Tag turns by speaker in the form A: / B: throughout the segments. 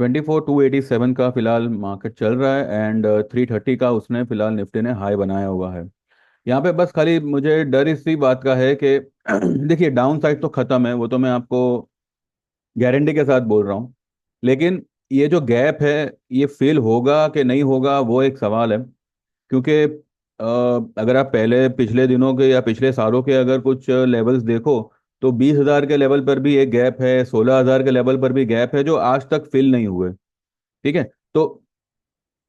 A: 24,287 का फिलहाल मार्केट चल रहा है एंड 330 का उसने फिलहाल निफ्टी ने हाई बनाया हुआ है। यहाँ पे बस खाली मुझे डर इसी बात का है कि देखिए डाउन साइड तो खत्म है, वो तो मैं आपको गारंटी के साथ बोल रहा हूँ। लेकिन ये जो गैप है, ये फिल होगा कि नहीं होगा वो एक सवाल है। क्योंकि अगर आप पहले पिछले दिनों के या पिछले सालों के अगर कुछ लेवल्स देखो, तो 20,000 के लेवल पर भी एक गैप है, 16,000 के लेवल पर भी गैप है जो आज तक फिल नहीं हुए। ठीक है। तो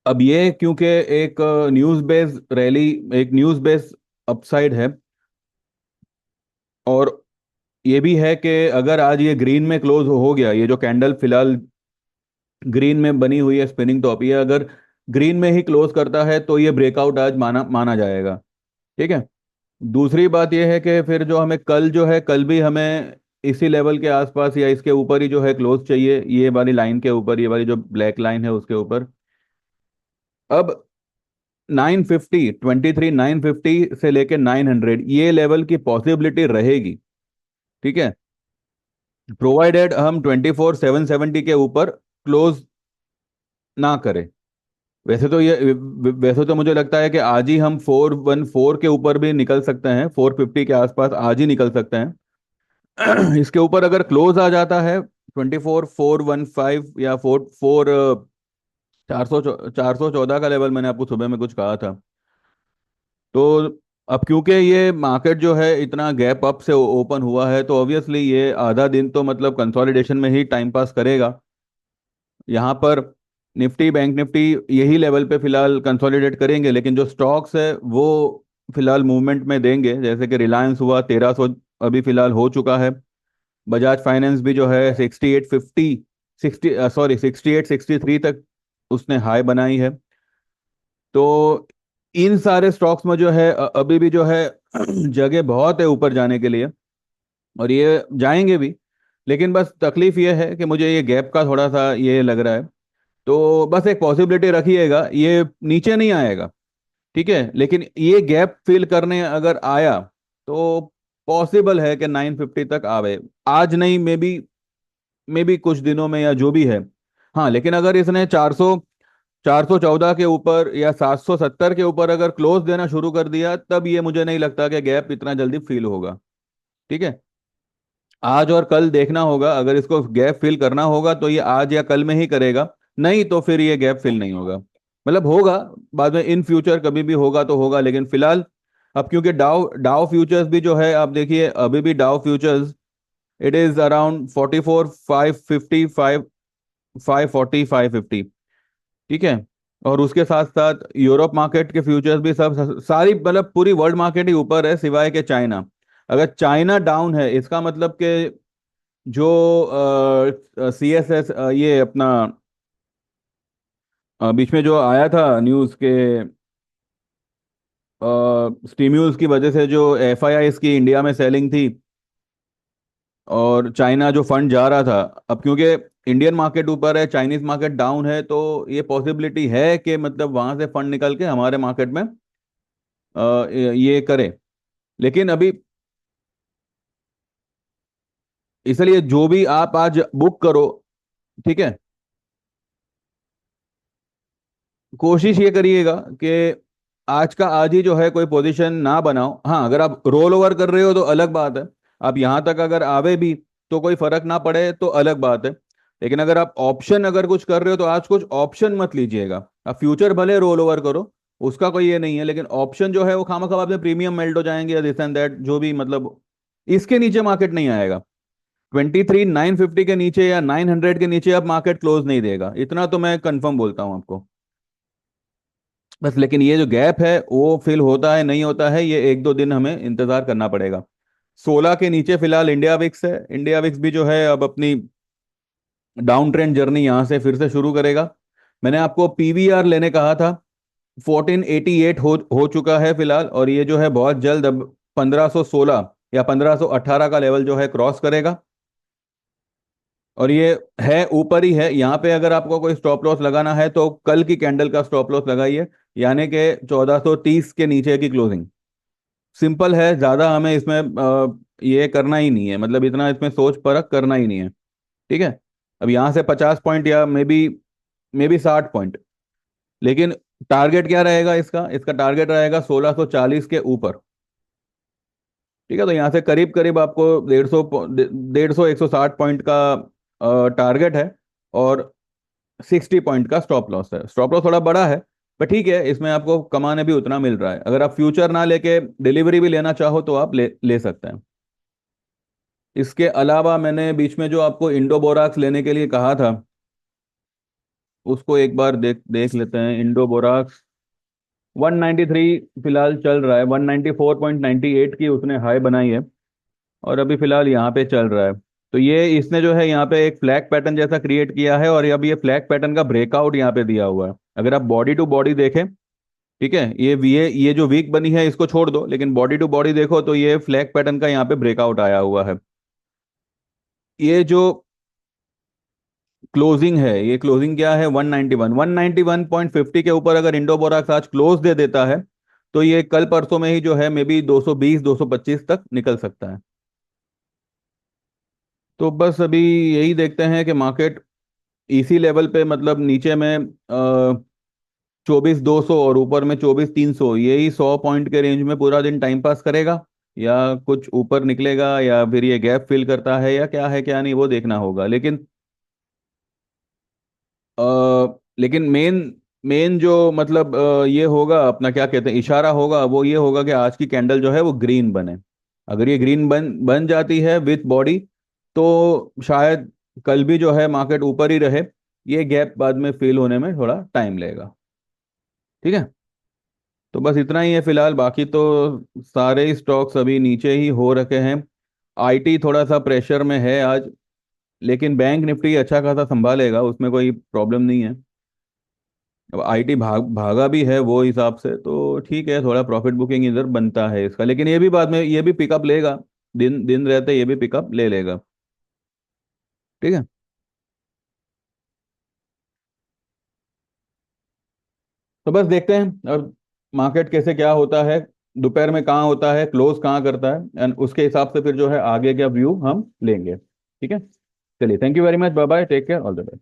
A: अब ये क्योंकि एक न्यूज बेस्ड रैली, एक न्यूज बेस्ड अपसाइड है, और ये भी है कि अगर आज ये ग्रीन में क्लोज हो गया, ये जो कैंडल फिलहाल ग्रीन में बनी हुई है स्पिनिंग टॉप, ये अगर ग्रीन में ही क्लोज करता है तो ये ब्रेकआउट आज माना माना जाएगा। ठीक है। दूसरी बात यह है कि फिर जो हमें कल जो है, कल भी हमें इसी लेवल के आसपास या इसके ऊपर ही जो है क्लोज चाहिए, ये वाली लाइन के ऊपर, ये वाली जो ब्लैक लाइन है उसके ऊपर। अब 950, 23,950 से लेके 900 ये लेवल की पॉसिबिलिटी रहेगी। ठीक है, प्रोवाइडेड हम 24,770 के ऊपर क्लोज ना करें। वैसे तो मुझे लगता है कि आज ही हम 414 के ऊपर भी निकल सकते हैं, 450 के आसपास आज ही निकल सकते हैं। इसके ऊपर अगर क्लोज आ जाता है 24,415 या 414 का लेवल, मैंने आपको सुबह में कुछ कहा था। तो अब क्योंकि ये मार्केट जो है इतना गैप अप से ओपन हुआ है, तो ऑब्वियसली ये आधा दिन तो मतलब कंसोलिडेशन में ही टाइम पास करेगा। यहाँ पर निफ्टी, बैंक निफ्टी यही लेवल पे फिलहाल कंसोलिडेट करेंगे, लेकिन जो स्टॉक्स है वो फिलहाल मूवमेंट में देंगे। जैसे कि रिलायंस हुआ 1,300 अभी फिलहाल हो चुका है। बजाज फाइनेंस भी जो है 6850, 6863 तक उसने हाई बनाई है। तो इन सारे स्टॉक्स में जो है अभी भी जो है जगह बहुत है ऊपर जाने के लिए, और ये जाएंगे भी। लेकिन बस तकलीफ ये है कि मुझे ये गैप का थोड़ा सा ये लग रहा है। तो बस एक पॉसिबिलिटी रखिएगा, ये नीचे नहीं आएगा। ठीक है, लेकिन ये गैप फिल करने अगर आया तो पॉसिबल है कि 950 तक आवे। आज नहीं, मे बी कुछ दिनों में या जो भी है। हाँ, लेकिन अगर इसने 414 के ऊपर या 770 के ऊपर अगर क्लोज देना शुरू कर दिया, तब ये मुझे नहीं लगता कि गैप इतना जल्दी फिल होगा। ठीक है, आज और कल देखना होगा। अगर इसको गैप फिल करना होगा तो ये आज या कल में ही करेगा, नहीं तो फिर ये गैप फिल नहीं होगा। मतलब होगा बाद में, इन फ्यूचर कभी भी होगा तो होगा, लेकिन फिलहाल अब क्योंकि डाउ डाउ फ्यूचर्स भी जो है, आप देखिए अभी भी Dow futures it is around 44,550, 540, 550। ठीक है। और उसके साथ साथ यूरोप मार्केट के फ्यूचर्स भी सब सारी मतलब पूरी वर्ल्ड मार्केट ही ऊपर है सिवाय के चाइना। अगर चाइना डाउन है, इसका मतलब कि जो CSS, ये अपना बीच में जो आया था न्यूज़ के, स्टिम्यूल्स की वजह से जो FIIs की इंडिया में सेलिंग थी और चाइना जो फंड जा रहा था, अब क्योंकि इंडियन मार्केट ऊपर है, चाइनीज मार्केट डाउन है, तो ये पॉसिबिलिटी है कि मतलब वहां से फंड निकल के हमारे मार्केट में ये करे। लेकिन अभी इसलिए जो भी आप आज बुक करो, ठीक है, कोशिश ये करिएगा कि आज का आज ही जो है कोई पोजीशन ना बनाओ। हाँ, अगर आप रोल ओवर कर रहे हो तो अलग बात है। आप यहां तक अगर आवे भी तो कोई फर्क ना पड़े तो अलग बात है। लेकिन अगर आप ऑप्शन अगर कुछ कर रहे हो तो आज कुछ ऑप्शन मत लीजिएगा। आप फ्यूचर भले रोल ओवर करो, उसका कोई ये नहीं है, लेकिन ऑप्शन जो है वो खामा खा आपने प्रीमियम मेल्ट हो जाएंगे या दिस एंड दैट जो भी, मतलब इसके नीचे मार्केट नहीं आएगा। 23,950 के नीचे या 900 के नीचे अब मार्केट क्लोज नहीं देगा, इतना तो मैं कंफर्म बोलता हूं आपको। बस लेकिन ये जो गैप है वो फिल होता है नहीं होता है, ये एक दो दिन हमें इंतजार करना पड़ेगा। 16 के नीचे फिलहाल इंडिया विक्स है। इंडिया विक्स भी जो है अब अपनी डाउन ट्रेंड जर्नी यहाँ से फिर से शुरू करेगा। मैंने आपको PVR लेने कहा था, 1488 हो चुका है फिलहाल, और ये जो है बहुत जल्द अब 1516 या 1518 का लेवल जो है क्रॉस करेगा। और ये है ऊपर ही है। यहाँ पे अगर आपको कोई स्टॉप लॉस लगाना है तो कल की कैंडल का स्टॉप लॉस लगाइए, यानी कि 1430 के नीचे की क्लोजिंग। सिंपल है, ज्यादा हमें इसमें ये करना ही नहीं है, मतलब इतना इसमें सोच परख करना ही नहीं है। ठीक है। अब यहाँ से 50 पॉइंट या मे बी 60 पॉइंट, लेकिन टारगेट क्या रहेगा इसका? इसका टारगेट रहेगा 1640 के ऊपर। ठीक है, तो यहाँ से करीब करीब आपको 150 160 पॉइंट का टारगेट है, और 60 पॉइंट का स्टॉप लॉस है। स्टॉप लॉस थोड़ा बड़ा है, पर ठीक है, इसमें आपको कमाने भी उतना मिल रहा है। अगर आप फ्यूचर ना लेके डिलीवरी भी लेना चाहो तो आप ले ले सकते हैं। इसके अलावा मैंने बीच में जो आपको इंडो बोराक्स लेने के लिए कहा था, उसको एक बार देख देख लेते हैं। इंडो बोराक्स 193 फिलहाल चल रहा है, 194.98 की उसने हाई बनाई है, और अभी फिलहाल यहाँ पे चल रहा है। तो ये इसने जो है यहाँ पे एक फ्लैग पैटर्न जैसा क्रिएट किया है, और अब ये फ्लैग पैटर्न का ब्रेकआउट यहाँ पे दिया हुआ है। अगर आप बॉडी टू बॉडी देखें, ठीक है, ये जो वीक बनी है इसको छोड़ दो, लेकिन बॉडी टू बॉडी देखो तो ये फ्लैग पैटर्न का यहाँ पे ब्रेकआउट आया हुआ है। ये जो क्लोजिंग है, ये क्लोजिंग क्या है? 191.50 के ऊपर अगर इंडो बोराक्स आज क्लोज दे देता है, तो ये कल परसों में ही जो है मे बी 220 225 तक निकल सकता है। तो बस अभी यही देखते हैं कि मार्केट इसी लेवल पे, मतलब नीचे में 24,200 और ऊपर में 24,300, यही 100 पॉइंट के रेंज में पूरा दिन टाइम पास करेगा, या कुछ ऊपर निकलेगा, या फिर ये गैप फिल करता है, या क्या नहीं वो देखना होगा। लेकिन मेन मेन जो मतलब ये होगा अपना, क्या कहते हैं, इशारा होगा, वो ये होगा कि आज की कैंडल जो है वो ग्रीन बने। अगर ये ग्रीन बन बन जाती है विथ बॉडी, तो शायद कल भी जो है मार्केट ऊपर ही रहे। ये गैप बाद में फिल होने में थोड़ा टाइम लेगा। ठीक है, तो बस इतना ही है फिलहाल। बाकी तो सारे स्टॉक्स अभी नीचे ही हो रखे हैं। आईटी थोड़ा सा प्रेशर में है आज, लेकिन बैंक निफ्टी अच्छा खासा संभालेगा, उसमें कोई प्रॉब्लम नहीं है। अब आईटी भागा भी है वो हिसाब से, तो ठीक है, थोड़ा प्रॉफिट बुकिंग इधर बनता है इसका, लेकिन ये भी बाद में ये भी पिकअप लेगा। दिन दिन रहते ये भी पिकअप ले लेगा। ठीक है, तो बस देखते हैं अब मार्केट कैसे क्या होता है, दोपहर में कहाँ होता है, क्लोज कहाँ करता है, एंड उसके हिसाब से फिर जो है आगे का व्यू हम लेंगे। ठीक है, चलिए, thank you very much, bye bye, take care, all the best.